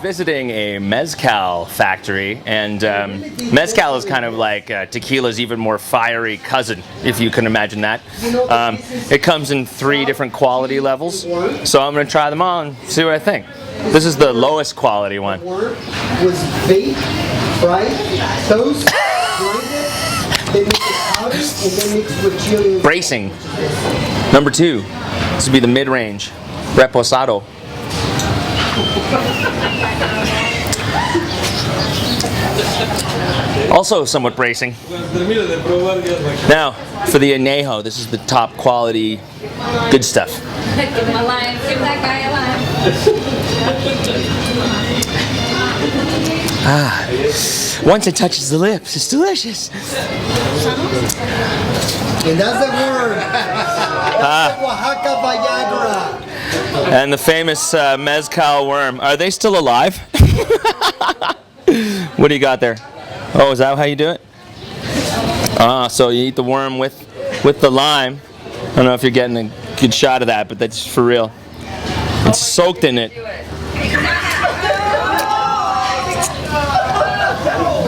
Visiting a mezcal factory, and mezcal is kind of like tequila's even more fiery cousin, if you can imagine that. It comes in 3 different quality levels, so I'm going to try them all and see what I think. This is the lowest quality one. Was baked, fried, toast, blended, then mixed with powder, and then mixed with chili. Bracing. Number 2. This would be the mid-range. Reposado. Also somewhat bracing. Now, for the añejo, this is the top quality, good stuff. Give him a line. Give that guy a line. Once it touches the lips, it's delicious. And that's the word. That's the Oaxaca Viagra. And the famous mezcal worm. Are they still alive? What do you got there? Oh, is that how you do it? So you eat the worm with the lime. I don't know if you're getting a good shot of that, but that's for real. It's soaked in it.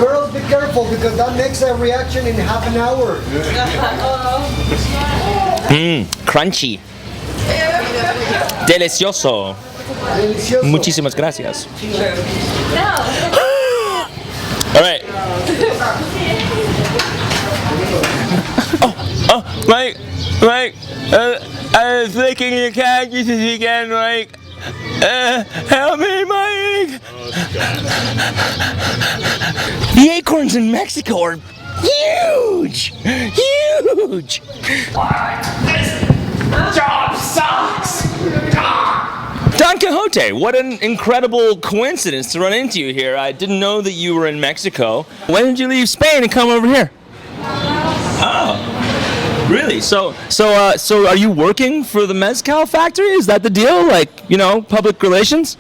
Girls, be careful because that makes a reaction in half an hour. Crunchy. Delicioso. Muchísimas gracias. All right. Mike, I was licking your cactuses again, Mike. Help me, Mike. The acorns in Mexico are huge, huge. This job sucks. Don Quixote, what an incredible coincidence to run into you here. I didn't know that you were in Mexico. When did you leave Spain and come over here? Oh, really? So are you working for the mezcal factory? Is that the deal? Like, public relations?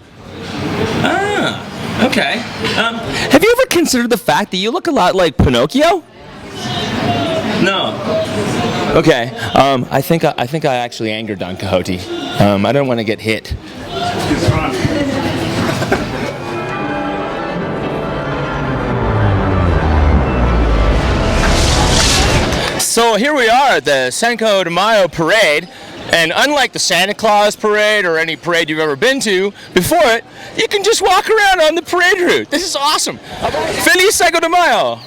Ah, okay. Have you ever considered the fact that you look a lot like Pinocchio? No. Okay. I think I actually angered Don Quixote. I don't want to get hit. So here we are at the Cinco de Mayo parade, and unlike the Santa Claus parade or any parade you've ever been to before it, you can just walk around on the parade route. This is awesome. Feliz Cinco de Mayo.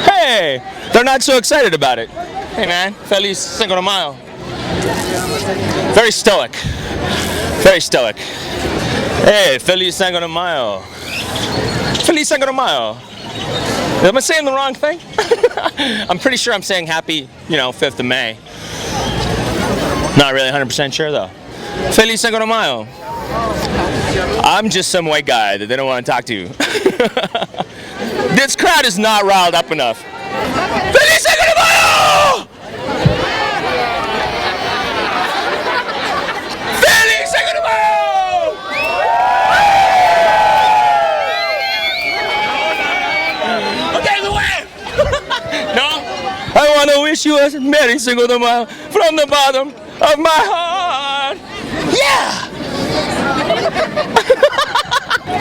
Hey, they're not so excited about it. Hey man, Feliz Cinco de Mayo. Very stoic. Very stoic. Hey, Feliz Cinco de Mayo. Feliz Cinco de Mayo. Am I saying the wrong thing? I'm pretty sure I'm saying happy, 5th of May. Not really 100% sure though. Feliz Cinco de Mayo. I'm just some white guy that they don't want to talk to. This crowd is not riled up enough. Feliz Cinco de Mayo! Feliz Cinco de Mayo! Okay, the way! No? I want to wish you a Merry Cinco de Mayo from the bottom of my heart. Yeah!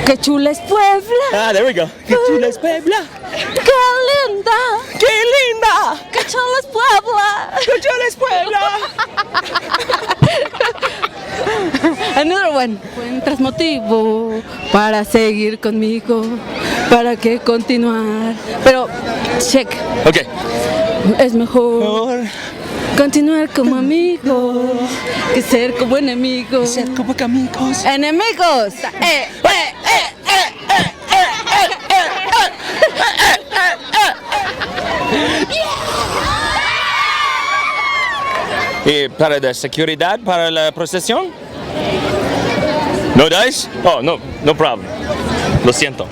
¡Qué chula es Puebla! Ah, there we go. ¡Qué chula es Puebla! ¡Qué linda! ¡Qué linda! ¡Qué chula es Puebla! ¡Qué chula es Puebla! Another one. Encuentras motivo para seguir conmigo, para que continuar. Pero, check. Okay. Es mejor continuar como amigos que ser como enemigos. Ser como amigos. ¡Enemigos! ¿Y para la seguridad, para la procesión? ¿No dice? Oh, no problem. Lo siento.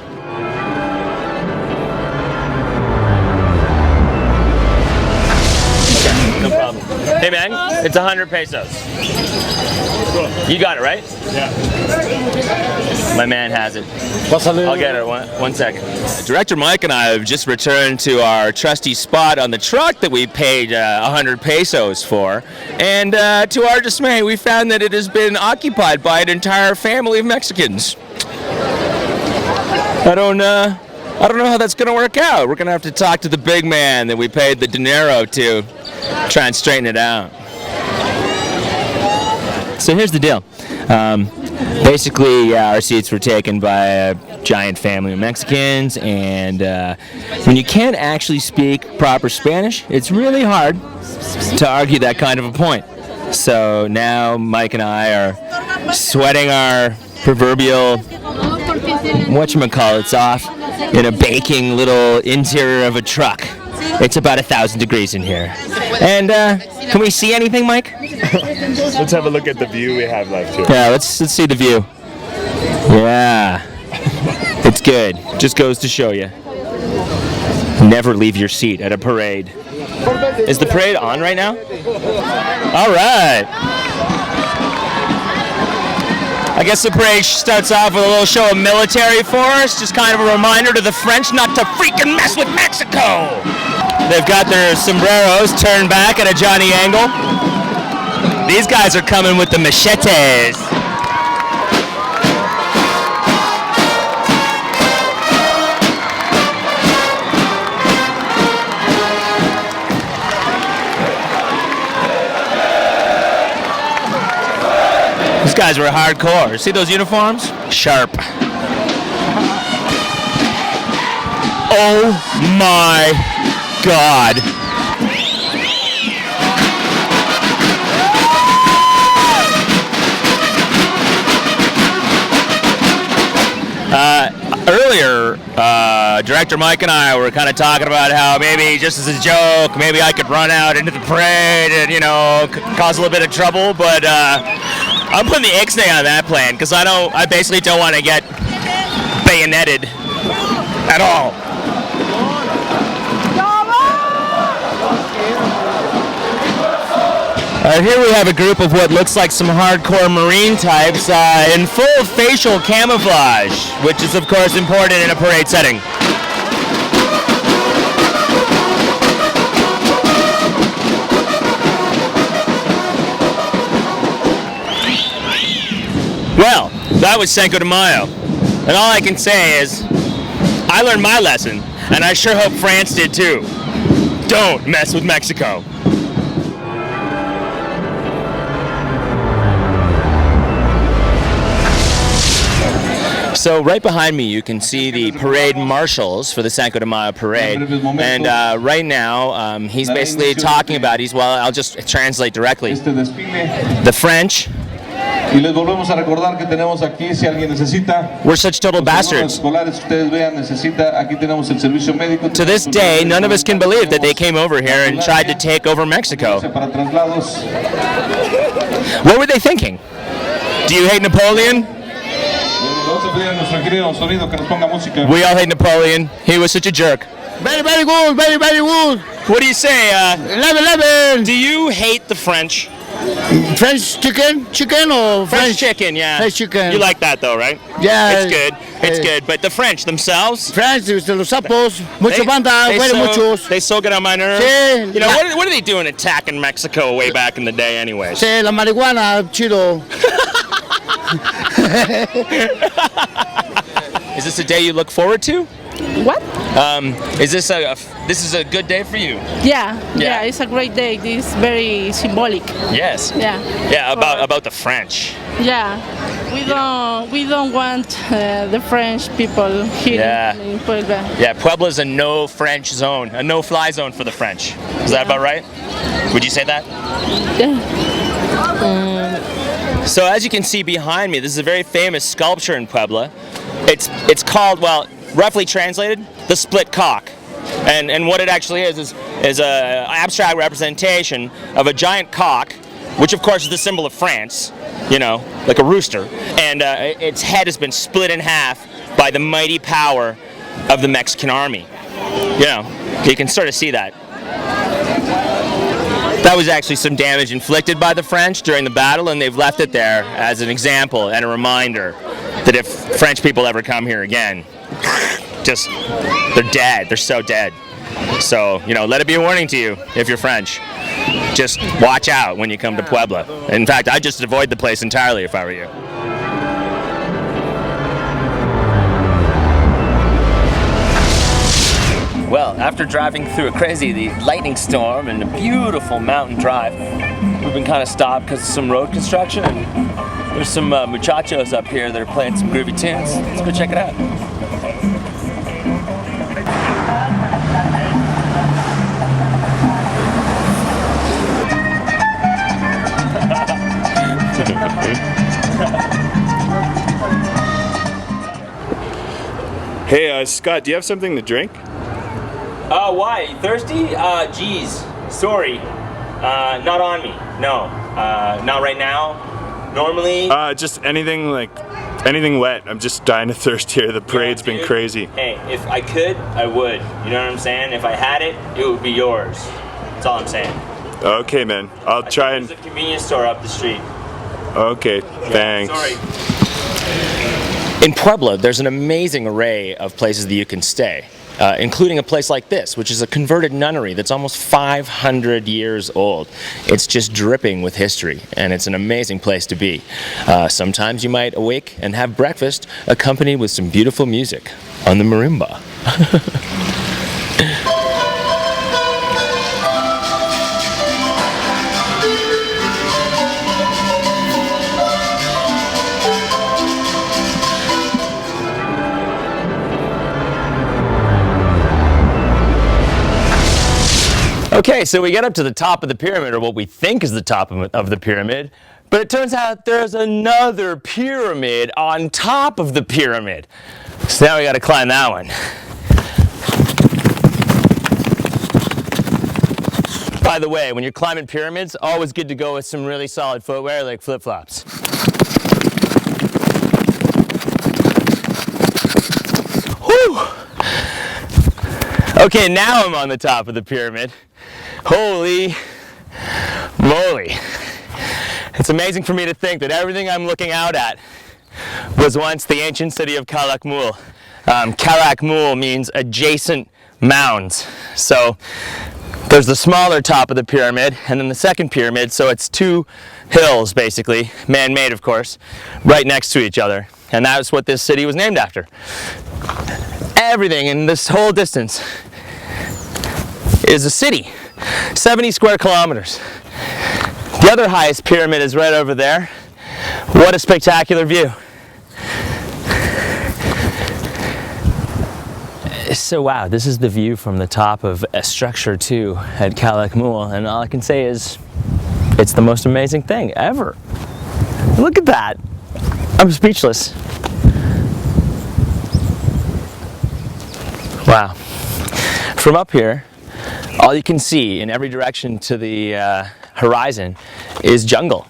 Okay, no problem. problem. Hey man, it's 100 pesos. You got it, right? Yeah. My man has it. I'll get it. One second. Director Mike and I have just returned to our trusty spot on the truck that we paid 100 pesos for, and to our dismay, we found that it has been occupied by an entire family of Mexicans. I don't know how that's going to work out. We're going to have to talk to the big man that we paid the dinero to try and straighten it out. So here's the deal. Basically, our seats were taken by a giant family of Mexicans, and when you can't actually speak proper Spanish, it's really hard to argue that kind of a point. So now Mike and I are sweating our proverbial whatchamacallits off in a baking little interior of a truck. It's about 1,000 degrees in here. And can we see anything, Mike? Let's have a look at the view we have left here. Yeah, let's see the view. Yeah, it's good. Just goes to show you. Never leave your seat at a parade. Is the parade on right now? All right. I guess the parade starts off with a little show of military force, just kind of a reminder to the French not to freaking mess with Mexico. They've got their sombreros turned back at a Johnny angle. These guys are coming with the machetes. These guys were hardcore. See those uniforms? Sharp. Oh my God. Earlier, Director Mike and I were kind of talking about how maybe just as a joke, maybe I could run out into the parade and, cause a little bit of trouble, but I'm putting the ixnay on that plan because I basically don't want to get bayoneted at all. Here we have a group of what looks like some hardcore Marine types in full facial camouflage, which is of course important in a parade setting. Well, that was Cinco de Mayo, and all I can say is I learned my lesson, and I sure hope France did too. Don't mess with Mexico. So right behind me you can see the parade marshals for the Cinco de Mayo parade, and right now he's basically talking about, I'll just translate directly, the French. Y les volvemos a recordar que tenemos aquí, si alguien necesita, we're such total bastards. Escolares, ustedes vean, necesita, aquí tenemos el servicio médico. To this day, none of us can believe that they came over here and tried to take over Mexico. What were they thinking? Do you hate Napoleon? We all hate Napoleon. He was such a jerk. Very, very good, very, very good. What do you say? 11. Do you hate the French? French chicken or French chicken, yeah. French chicken. You like that though, right? Yeah. It's good. It's good. But the French themselves? French, los sapos, mucho banda, very muchos. They so get on my nerves. Sí. What are they doing attacking Mexico way back in the day anyways? Sí, la marihuana, chido. Is this a day you look forward to? What? This is a good day for you? Yeah, it's a great day. This is very symbolic. Yes. Yeah. About the French. Yeah, we don't want the French people here in Puebla. Yeah, Puebla's a no French zone, a no fly zone for the French. Is that about right? Would you say that? Yeah. So as you can see behind me, this is a very famous sculpture in Puebla. It's called, well, roughly translated, the split cock. And what it actually is a abstract representation of a giant cock, which of course is the symbol of France, like a rooster, and its head has been split in half by the mighty power of the Mexican army. You can sort of see that. That was actually some damage inflicted by the French during the battle, and they've left it there as an example and a reminder that if French people ever come here again, just, they're dead. They're so dead. So, you know, let it be a warning to you if you're French. Just watch out when you come to Puebla. In fact, I'd just avoid the place entirely if I were you. Well, after driving through a crazy lightning storm and a beautiful mountain drive, we've been kind of stopped because of some road construction, and there's some muchachos up here that are playing some groovy tunes. Let's go check it out. Hey, Scott, do you have something to drink? Why? You thirsty? Geez. Sorry. Not on me. No. Not right now. Normally. Just anything wet. I'm just dying of thirst here. The parade's been crazy. Hey, if I could, I would. You know what I'm saying? If I had it, it would be yours. That's all I'm saying. Okay, man. I'll try and. There's a convenience store up the street. Okay, thanks. Sorry. In Puebla, there's an amazing array of places that you can stay, including a place like this, which is a converted nunnery that's almost 500 years old. It's just dripping with history, and it's an amazing place to be. Sometimes you might awake and have breakfast accompanied with some beautiful music on the marimba. Okay, so we get up to the top of the pyramid, or what we think is the top of the pyramid, but it turns out there's another pyramid on top of the pyramid. So now we gotta climb that one. By the way, when you're climbing pyramids, always good to go with some really solid footwear like flip-flops. Whew! Okay, now I'm on the top of the pyramid. Holy moly. It's amazing for me to think that everything I'm looking out at was once the ancient city of Calakmul. Calakmul means adjacent mounds. So there's the smaller top of the pyramid and then the second pyramid, so it's two hills basically, man-made of course, right next to each other. And that's what this city was named after. Everything in this whole distance is a city, 70 square kilometers. The other highest pyramid is right over there. What a spectacular view. So wow, this is the view from the top of Structure 2 at Calakmul, and all I can say is it's the most amazing thing ever. Look at that. I'm speechless. Wow. From up here, all you can see in every direction to the horizon is jungle.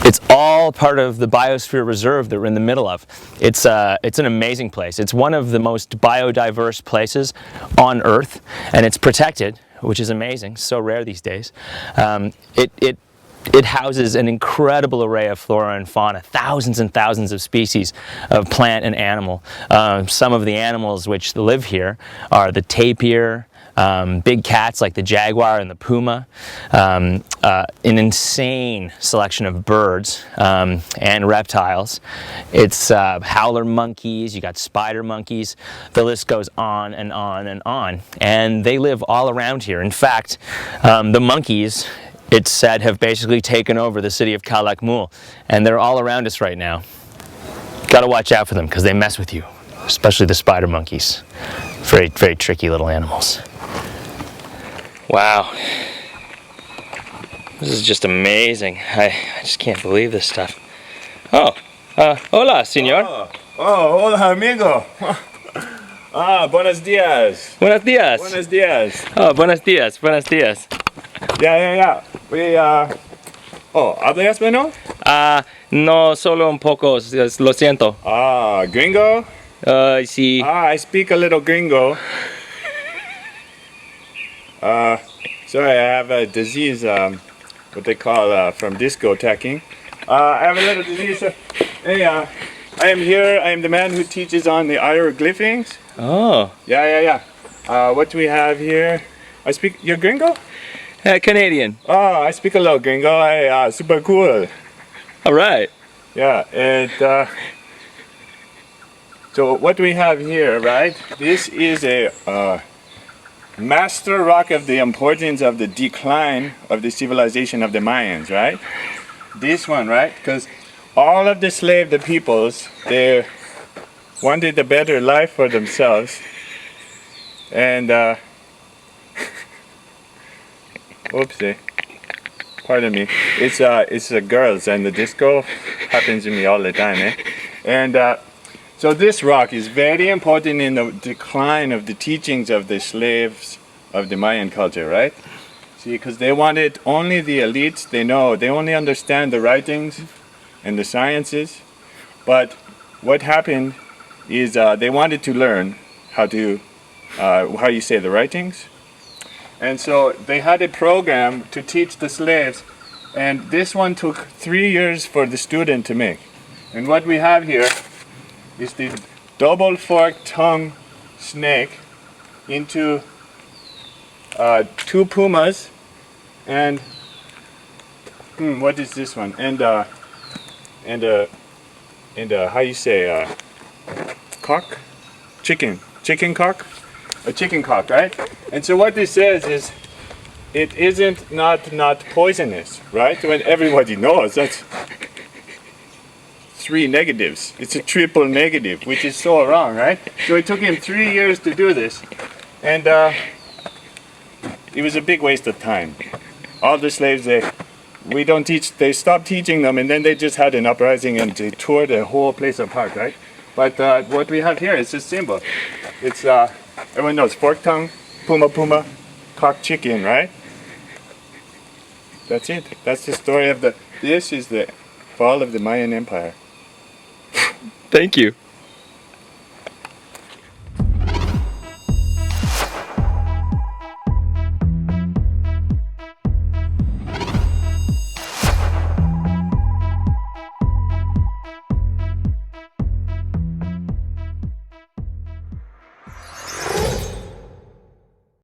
It's all part of the biosphere reserve that we're in the middle of. It's an amazing place. It's one of the most biodiverse places on Earth, and it's protected, which is amazing. So rare these days. It houses an incredible array of flora and fauna, thousands and thousands of species of plant and animal. Some of the animals which live here are the tapir, big cats like the jaguar and the puma, an insane selection of birds and reptiles. It's howler monkeys, you got spider monkeys, the list goes on and on and on. And they live all around here. In fact, the monkeys, it's said, have basically taken over the city of Calakmul, and they're all around us right now. Gotta watch out for them because they mess with you, especially the spider monkeys. Very, very tricky little animals. Wow. This is just amazing. I just can't believe this stuff. Oh, hola, señor. Oh, hola, amigo. Buenos dias. Buenos dias. Buenos dias. Oh, buenos dias, buenos dias. Yeah. ¿Habla español? No, solo un poco, lo siento. Gringo? Sí. I speak a little gringo. Sorry, I have a disease, what they call from discoteching. I have a little disease. Hey, I am here. I am the man who teaches on the hieroglyphics. Oh. Yeah. What do we have here? You're gringo? Canadian. Oh, I speak a little gringo. Super cool. All right. Yeah, and so what we have here, right? This is a master rock of the importance of the decline of the civilization of the Mayans, right? This one, right? Because all of the peoples, they wanted a better life for themselves, and oopsie, pardon me. It's the girls, and the disco happens to me all the time, eh? And so this rock is very important in the decline of the teachings of the slaves of the Mayan culture, right? See, because they wanted only the elites. They only understand the writings and the sciences. But what happened is they wanted to learn how you say the writings. And so they had a program to teach the slaves, and this one took 3 years for the student to make. And what we have here is the double forked tongue snake into 2 pumas, and what is this one? And how you say cock, chicken cock, a chicken cock, right? And so what this says is, it isn't not poisonous, right? When everybody knows that's 3 negatives. It's a triple negative, which is so wrong, right? So it took him 3 years to do this, and it was a big waste of time. All the slaves, they stopped teaching them, and then they just had an uprising and they tore the whole place apart, right? But what we have here is a symbol. It's everyone knows fork tongue, puma, cock chicken, right? That's it. That's the story of this is the fall of the Mayan Empire. Thank you.